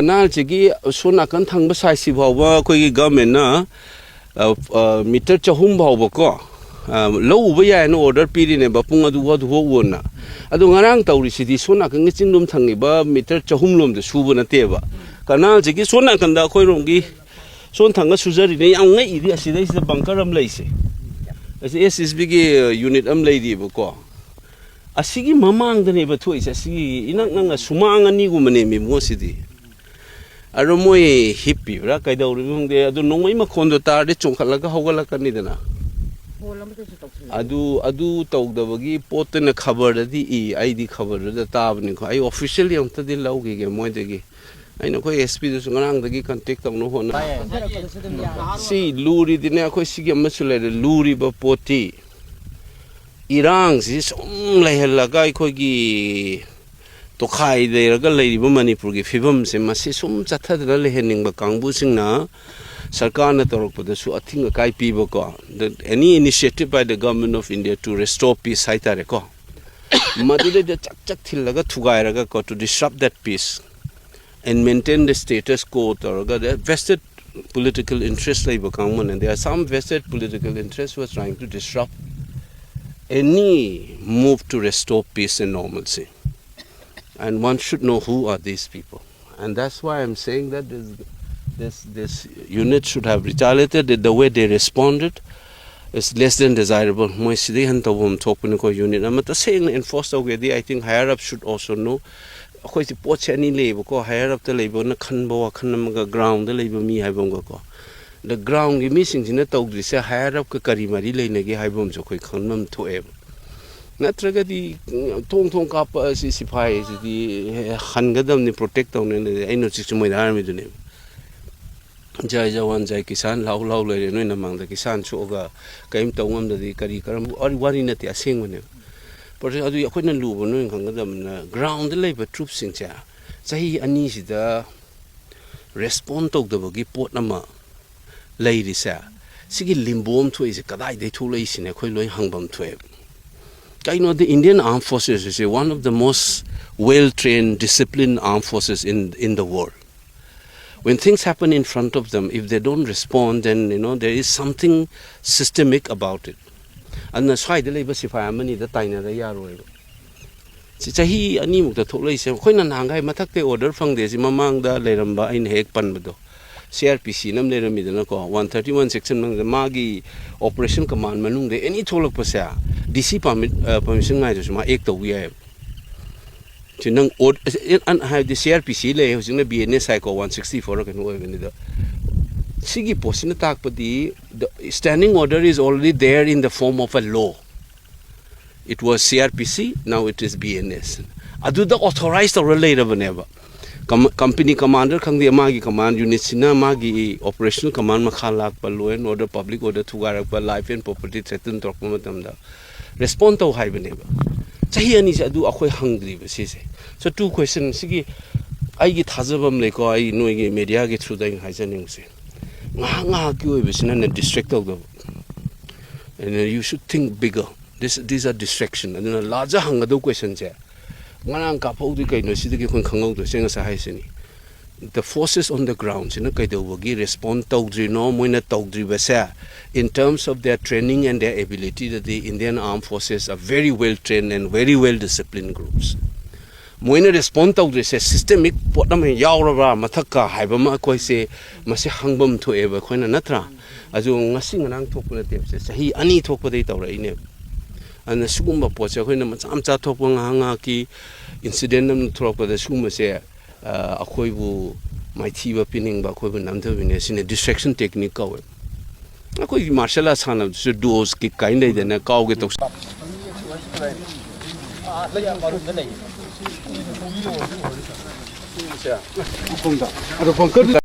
Canal Chigi, Sunakan Tang Basai Siva, Koi government, meter Chahum Boko, low way and order period in Bapunga do what wona. Adungarang Tauri City, Sunakan Sindum Tangiba, meter Chahumlum, the Subuna Teva. Canal Chigi, Sunakan da Koirongi, Son Tanga Suzari, young lady, is the bunker Lacy. As is big unit lady Boko. A sigi mamang the neighbor twice, a sigi in a sumang and niguman in Mosity. I don't know a hippie, Rakai don't know him a condo tar, the Chonkalaka Hogalaka Nidana. Adu talk the Wagi, pot in a cover, the ID cover, the tab, I officially on the Logi and Montegi. I know quite a speed of the can take on no one. See, Luri, the Nakosi, Muscle, Luri, Bapoti. Irangs is only a guy Kogi. Tokai the lady woman forgive him, say, Massisum, Zatadali Henning Bakang Busing na, Sarkana Toroko, the Suating a Kai Piboko, that any initiative by the government of India to restore peace, Haitareko. Madule the Chak Tilaga Tugairaga to disrupt that peace and maintain the status quo or the vested political interests like Bakangman, and there are some vested political interests who are trying to disrupt any move to restore peace and normalcy. And one should know who are these people. And that's why I'm saying that this unit should have retaliated. The way they responded is less than desirable. My city and the unit. I'm not saying enforced already. I think higher up should also know. Of course, the porch any labor, higher up the labor, na kanbo, kanamaga ground, the labor me have the ground missing in the talk. They say higher up Karimari Lane, have them so quick, kanam to ever. Natragadi Tong Kappa Sissipai, the Hangadam, the protect on the end of 6 army to name. Jaja one Kisan, Lau Lane among the Kisan Soga came to one of the Karikaram or one in the sing with him. But I couldn't lose knowing Hangadam ground labor troops in Cha. Say Anis the respond to the Bogi Port Nama lady, sir. Sigi Limbom to is a Kadai, they two lace in a Koilo Hangbam 12. I know the Indian Armed Forces is one of the most well-trained, disciplined armed forces in the world. When things happen in front of them, if they don't respond, then there is something systemic about it. And that's why the labor sifayamani the taina the yaro. Sichahi animuk the totally say, Koina Nangai Matak order from the Zimamang the Leramba in Hek Panbado. CRPC nam le rami dana ko 131 section mang the magi operation command manung de any tholok pasa DC permission ngai to ma ek to wi ai chinang an have the CRPC le hosing the BNS cycle 164 kan ho ni da sigi posin tak padi the standing order is already there in the form of a law. It was CRPC, now it is BNS. Aduda authorized or related whenever. Company commander kang the magi command unit sina magi operational command makhalak pa law and order public order tugarak pa life and property threaten tok matam da respond to hai bane ba chahi ani sa adu akhoi hungry ba si se. So two questions sigi ai gi thajabam le ko ai noi gi media gi through dang hai janing se nga ki oi bisina na district of the and you should think bigger. These are distraction and a larger hangado questions here. The forces on the ground respond in terms of their training and their ability. That the Indian armed forces are very well trained and very well disciplined groups. Moina respond to systemic potam yaurava mataka haibama koi se masi hangbam to ever koina natra azu ngasing nang tokuna tepse sahi ani tokpa tawra ine. And the Sugumba Pocha, when I'm talking hangaki incident of Tropa, the Suma say, Akoibu, my Tiva pinning Bakovan Namtavines in a distraction technique. Akoi martial arts hand should do kick kind of than a cow get of